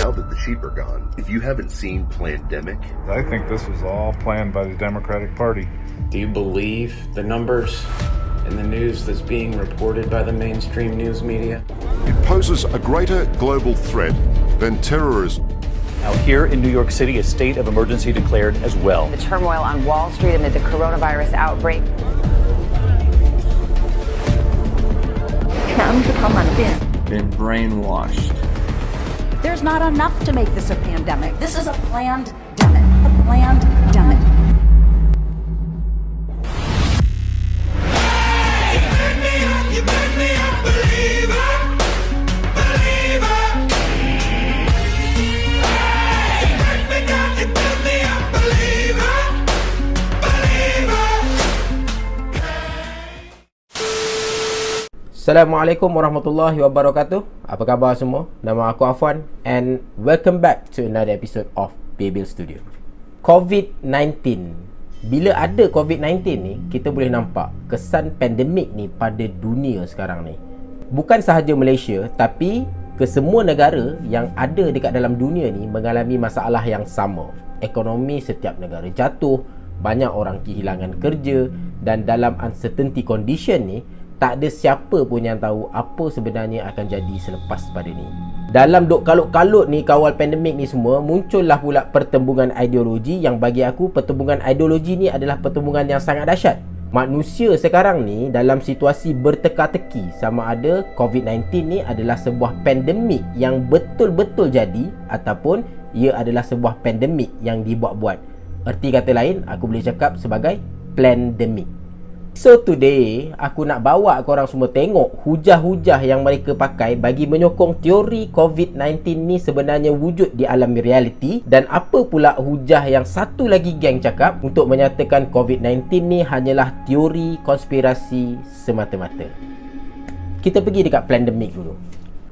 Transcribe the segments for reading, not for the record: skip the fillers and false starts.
now that the sheep are gone, if you haven't seen Plandemic, I think this was all planned by the Democratic Party. Do you believe the numbers and the news that's being reported by the mainstream news media? It poses a greater global threat than terrorism. Now here in New York City, a state of emergency declared as well. The turmoil on Wall Street amid the coronavirus outbreak. Been brainwashed. There's not enough to make this a pandemic. This is a planned demic. A planned demic. Assalamualaikum warahmatullahi wabarakatuh. Apa khabar semua? Nama aku Afwan and welcome back to another episode of Babil Studio. COVID-19. Bila ada COVID-19 ni, kita boleh nampak kesan pandemik ni pada dunia sekarang ni. Bukan sahaja Malaysia, tapi kesemua negara yang ada dekat dalam dunia ni mengalami masalah yang sama. Ekonomi setiap negara jatuh, banyak orang kehilangan kerja, dan dalam uncertainty condition ni, tak ada siapa pun yang tahu apa sebenarnya akan jadi selepas pada ni. Dalam duk kalut-kalut ni kawal pandemik ni semua, muncullah pula pertembungan ideologi yang bagi aku pertembungan ideologi ni adalah pertembungan yang sangat dahsyat. Manusia sekarang ni dalam situasi berteka-teki sama ada COVID-19 ni adalah sebuah pandemik yang betul-betul jadi ataupun ia adalah sebuah pandemik yang dibuat-buat. Erti kata lain, aku boleh cakap sebagai plandemic. So today, aku nak bawa korang semua tengok hujah-hujah yang mereka pakai bagi menyokong teori COVID-19 ni sebenarnya wujud di alam realiti, dan apa pula hujah yang satu lagi geng cakap untuk menyatakan COVID-19 ni hanyalah teori konspirasi semata-mata. Kita pergi dekat plandemic dulu.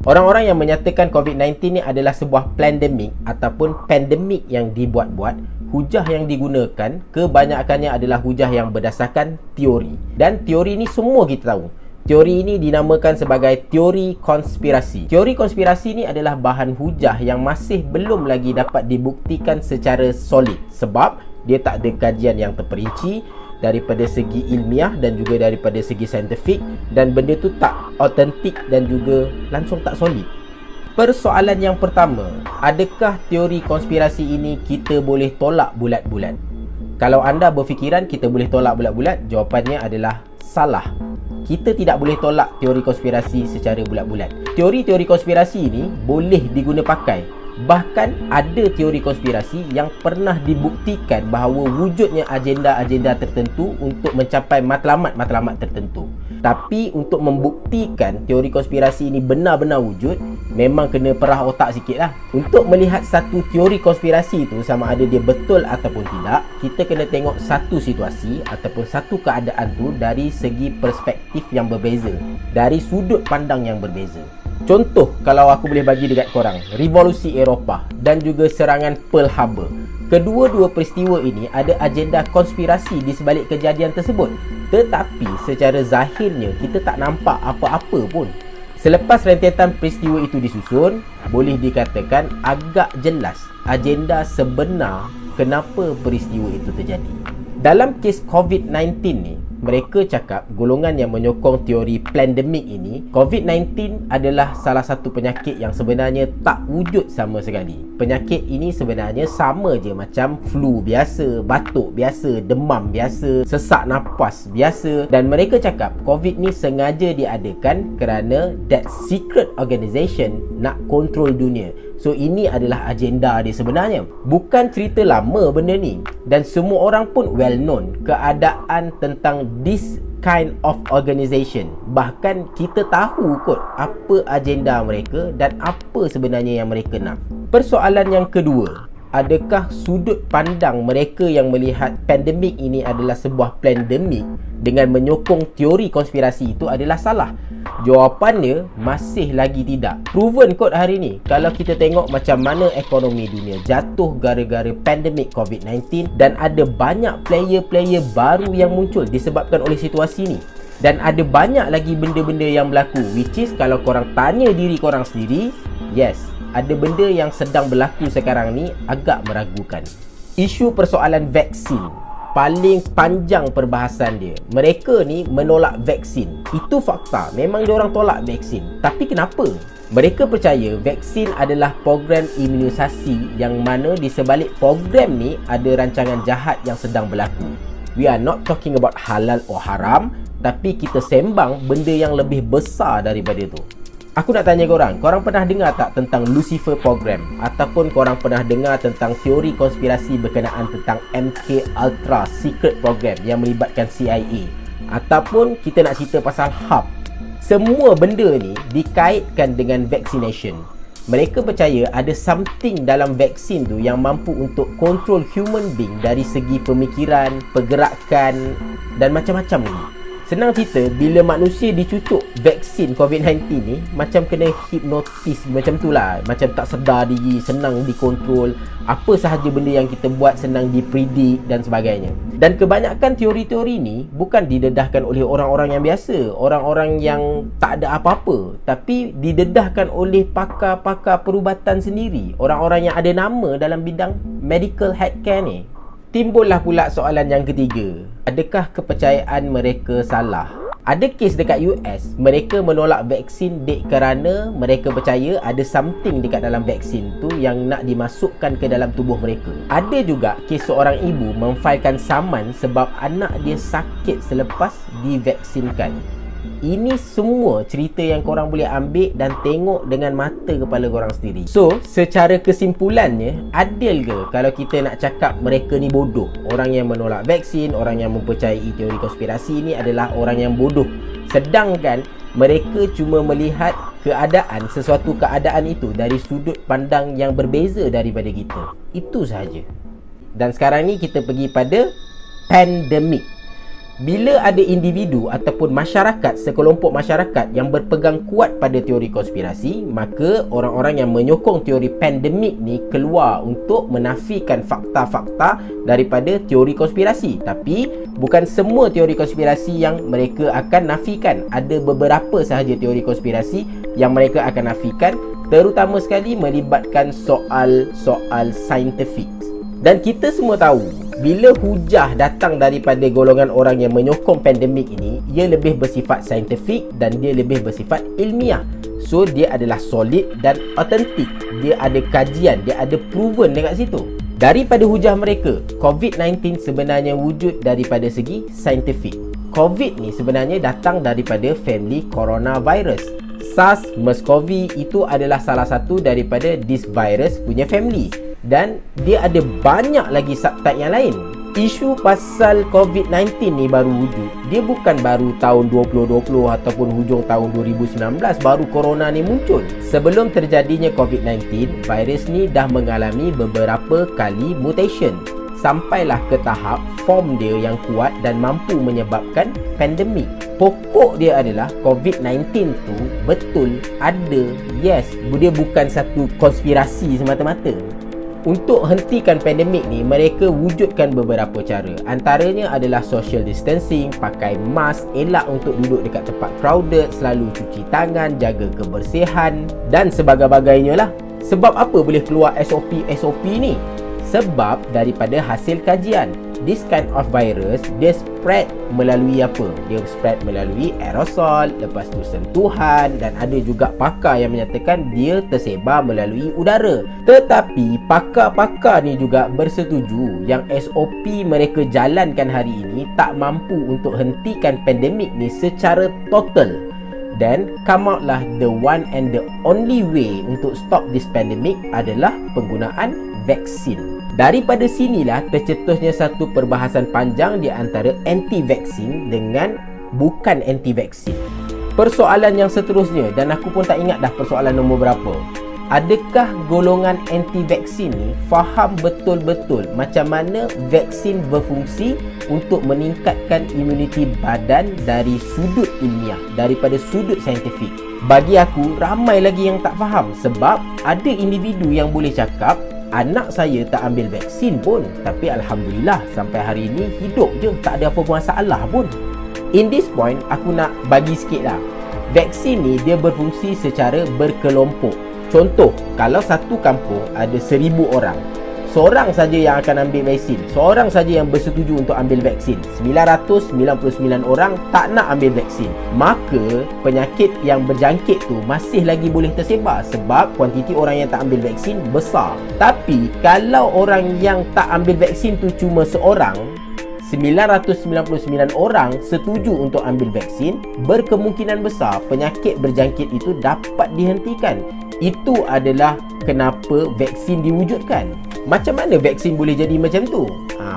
Orang-orang yang menyatakan COVID-19 ni adalah sebuah plandemic ataupun pandemik yang dibuat-buat, hujah yang digunakan kebanyakannya adalah hujah yang berdasarkan teori. Dan teori ni semua kita tahu. Teori ini dinamakan sebagai teori konspirasi. Teori konspirasi ni adalah bahan hujah yang masih belum lagi dapat dibuktikan secara solid sebab dia tak ada kajian yang terperinci daripada segi ilmiah dan juga daripada segi saintifik, dan benda tu tak autentik dan juga langsung tak solid. Persoalan yang pertama, adakah teori konspirasi ini kita boleh tolak bulat-bulat? Kalau anda berfikiran kita boleh tolak bulat-bulat, jawapannya adalah salah. Kita tidak boleh tolak teori konspirasi secara bulat-bulat. Teori-teori konspirasi ini boleh diguna pakai. Bahkan ada teori konspirasi yang pernah dibuktikan bahawa wujudnya agenda-agenda tertentu untuk mencapai matlamat-matlamat tertentu. Tapi untuk membuktikan teori konspirasi ini benar-benar wujud, memang kena perah otak sikit lah. Untuk melihat satu teori konspirasi itu sama ada dia betul ataupun tidak, kita kena tengok satu situasi ataupun satu keadaan tu dari segi perspektif yang berbeza, dari sudut pandang yang berbeza. Contoh, kalau aku boleh bagi dekat korang, revolusi Eropah dan juga serangan Pearl Harbor. Kedua-dua peristiwa ini ada agenda konspirasi di sebalik kejadian tersebut. Tetapi secara zahirnya kita tak nampak apa-apa pun. Selepas rentetan peristiwa itu disusun, boleh dikatakan agak jelas agenda sebenar kenapa peristiwa itu terjadi. Dalam kes COVID-19 ni, mereka cakap golongan yang menyokong teori plandemic ini, COVID-19 adalah salah satu penyakit yang sebenarnya tak wujud sama sekali. Penyakit ini sebenarnya sama je macam flu biasa, batuk biasa, demam biasa, sesak nafas biasa, dan mereka cakap COVID ni sengaja diadakan kerana that secret organisation nak kontrol dunia. So ini adalah agenda dia sebenarnya. Bukan cerita lama benda ni, dan semua orang pun well known keadaan tentang this kind of organisation. Bahkan kita tahu kot apa agenda mereka dan apa sebenarnya yang mereka nak. Persoalan yang kedua, adakah sudut pandang mereka yang melihat pandemik ini adalah sebuah plandemic dengan menyokong teori konspirasi itu adalah salah? Jawapannya masih lagi tidak. Proven kot hari ni. Kalau kita tengok macam mana ekonomi dunia jatuh gara-gara pandemik COVID-19, dan ada banyak player-player baru yang muncul disebabkan oleh situasi ni. Dan ada banyak lagi benda-benda yang berlaku, which is kalau korang tanya diri korang sendiri, yes, ada benda yang sedang berlaku sekarang ni agak meragukan. Isu persoalan vaksin paling panjang perbahasan dia. Mereka ni menolak vaksin. Itu fakta. Memang diorang tolak vaksin. Tapi kenapa? Mereka percaya vaksin adalah program imunisasi yang mana di sebalik program ni ada rancangan jahat yang sedang berlaku. We are not talking about halal or haram, tapi kita sembang benda yang lebih besar daripada tu. Aku nak tanya korang pernah dengar tak tentang Lucifer program? Ataupun korang pernah dengar tentang teori konspirasi berkenaan tentang MK Ultra secret program yang melibatkan CIA? Ataupun kita nak cerita pasal HUB? Semua benda ni dikaitkan dengan vaccination. Mereka percaya ada something dalam vaksin tu yang mampu untuk control human being dari segi pemikiran, pergerakan dan macam-macam lagi. Senang cerita, bila manusia dicucuk vaksin COVID-19 ni, macam kena hipnotis macam tu lah. Macam tak sedar diri, senang dikontrol. Apa sahaja benda yang kita buat senang dipredik dan sebagainya. Dan kebanyakan teori-teori ni bukan didedahkan oleh orang-orang yang biasa, orang-orang yang tak ada apa-apa, tapi didedahkan oleh pakar-pakar perubatan sendiri, orang-orang yang ada nama dalam bidang medical healthcare ni. Timbullah pula soalan yang ketiga. Adakah kepercayaan mereka salah? Ada kes dekat US, mereka menolak vaksin kerana mereka percaya ada something dekat dalam vaksin tu yang nak dimasukkan ke dalam tubuh mereka. Ada juga kes seorang ibu memfailkan saman sebab anak dia sakit selepas divaksinkan. Ini semua cerita yang korang boleh ambil dan tengok dengan mata kepala korang sendiri. So, secara kesimpulannya, adil ke kalau kita nak cakap mereka ni bodoh? Orang yang menolak vaksin, orang yang mempercayai teori konspirasi ni adalah orang yang bodoh. Sedangkan mereka cuma melihat keadaan, sesuatu keadaan itu dari sudut pandang yang berbeza daripada kita. Itu sahaja. Dan sekarang ni kita pergi pada pandemik. Bila ada individu ataupun masyarakat, sekelompok masyarakat yang berpegang kuat pada teori konspirasi, maka orang-orang yang menyokong teori pandemik ni keluar untuk menafikan fakta-fakta daripada teori konspirasi. Tapi bukan semua teori konspirasi yang mereka akan nafikan. Ada beberapa sahaja teori konspirasi yang mereka akan nafikan, terutama sekali melibatkan soal-soal saintifik. Dan kita semua tahu, bila hujah datang daripada golongan orang yang menyokong pandemik ini, ia lebih bersifat saintifik dan dia lebih bersifat ilmiah. So, dia adalah solid dan autentik. Dia ada kajian, dia ada proven dekat situ. Daripada hujah mereka, COVID-19 sebenarnya wujud daripada segi saintifik. COVID ni sebenarnya datang daripada family coronavirus. SARS, MERS-CoV itu adalah salah satu daripada this virus punya family. Dan dia ada banyak lagi subtype yang lain. Isu pasal COVID-19 ni baru wujud. Dia bukan baru tahun 2020 ataupun hujung tahun 2019 baru corona ni muncul. Sebelum terjadinya COVID-19, virus ni dah mengalami beberapa kali mutation. Sampailah ke tahap form dia yang kuat dan mampu menyebabkan pandemik. Pokok dia adalah COVID-19 tu betul ada. Yes, dia bukan satu konspirasi semata-mata. Untuk hentikan pandemik ni, mereka wujudkan beberapa cara. Antaranya adalah social distancing, pakai mask, elak untuk duduk dekat tempat crowded, selalu cuci tangan, jaga kebersihan dan sebagainya lah. Sebab apa boleh keluar SOP ni? Sebab daripada hasil kajian, this kind of virus, dia spread melalui apa? Dia spread melalui aerosol, lepas tu sentuhan, dan ada juga pakar yang menyatakan dia tersebar melalui udara. Tetapi pakar-pakar ni juga bersetuju yang SOP mereka jalankan hari ini tak mampu untuk hentikan pandemik ni secara total. Dan come out lah the one and the only way untuk stop this pandemic adalah penggunaan vaksin. Daripada sinilah tercetusnya satu perbahasan panjang di antara anti-vaksin dengan bukan anti-vaksin. Persoalan yang seterusnya, dan aku pun tak ingat dah persoalan nombor berapa. Adakah golongan anti-vaksin ni faham betul-betul macam mana vaksin berfungsi untuk meningkatkan imuniti badan dari sudut ilmiah, daripada sudut saintifik? Bagi aku, ramai lagi yang tak faham. Sebab ada individu yang boleh cakap, anak saya tak ambil vaksin pun, tapi Alhamdulillah sampai hari ini hidup je, tak ada apa masalah pun. In this point, aku nak bagi sikit lah. Vaksin ni dia berfungsi secara berkelompok. Contoh, kalau satu kampung ada 1000 orang, seorang saja yang akan ambil vaksin, seorang saja yang bersetuju untuk ambil vaksin, 999 orang tak nak ambil vaksin, maka penyakit yang berjangkit tu masih lagi boleh tersebar sebab kuantiti orang yang tak ambil vaksin besar. Tapi kalau orang yang tak ambil vaksin tu cuma seorang, 999 orang setuju untuk ambil vaksin, berkemungkinan besar penyakit berjangkit itu dapat dihentikan. Itu adalah kenapa vaksin diwujudkan. Macam mana vaksin boleh jadi macam tu?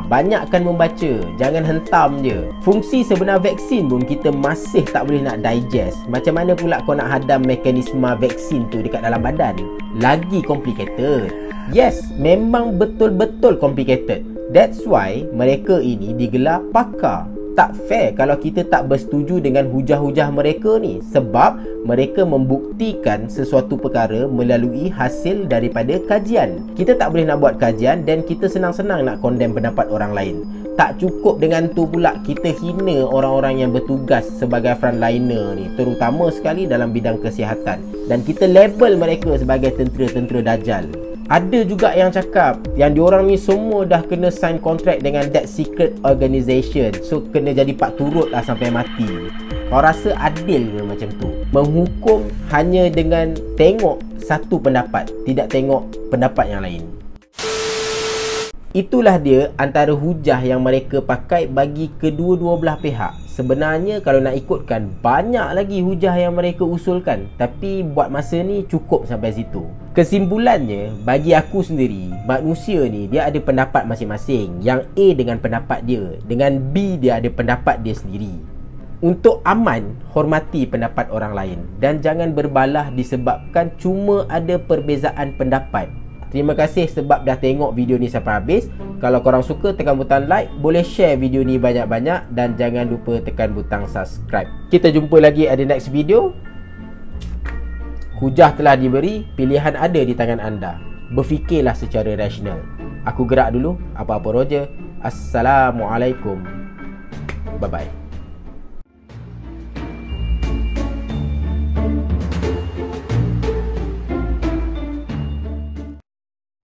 Banyakkan membaca, jangan hentam je. Fungsi sebenar vaksin pun kita masih tak boleh nak digest. Macam mana pula kau nak hadam mekanisme vaksin tu dekat dalam badan? Lagi complicated. Yes, memang betul-betul complicated. That's why mereka ini digelar pakar. Tak fair kalau kita tak bersetuju dengan hujah-hujah mereka ni, sebab mereka membuktikan sesuatu perkara melalui hasil daripada kajian. Kita tak boleh nak buat kajian dan kita senang-senang nak condemn pendapat orang lain. Tak cukup dengan tu pula kita hina orang-orang yang bertugas sebagai frontliner ni, terutama sekali dalam bidang kesihatan, dan kita label mereka sebagai tentera-tentera Dajjal. Ada juga yang cakap yang diorang ni semua dah kena sign kontrak dengan that secret organisation, so kena jadi pak turut lah sampai mati. Kau rasa adil ke macam tu? Menghukum hanya dengan tengok satu pendapat, tidak tengok pendapat yang lain. Itulah dia antara hujah yang mereka pakai bagi kedua-dua belah pihak. Sebenarnya kalau nak ikutkan, banyak lagi hujah yang mereka usulkan, tapi buat masa ni cukup sampai situ. Kesimpulannya, bagi aku sendiri, manusia ni dia ada pendapat masing-masing. Yang A dengan pendapat dia, dengan B dia ada pendapat dia sendiri. Untuk aman, hormati pendapat orang lain dan jangan berbalah disebabkan cuma ada perbezaan pendapat. Terima kasih sebab dah tengok video ni sampai habis. Kalau korang suka, tekan butang like, boleh share video ni banyak-banyak dan jangan lupa tekan butang subscribe. Kita jumpa lagi ada next video. Hujah telah diberi, pilihan ada di tangan anda. Berfikirlah secara rasional. Aku gerak dulu. Apa-apa Roger. Assalamualaikum. Bye-bye.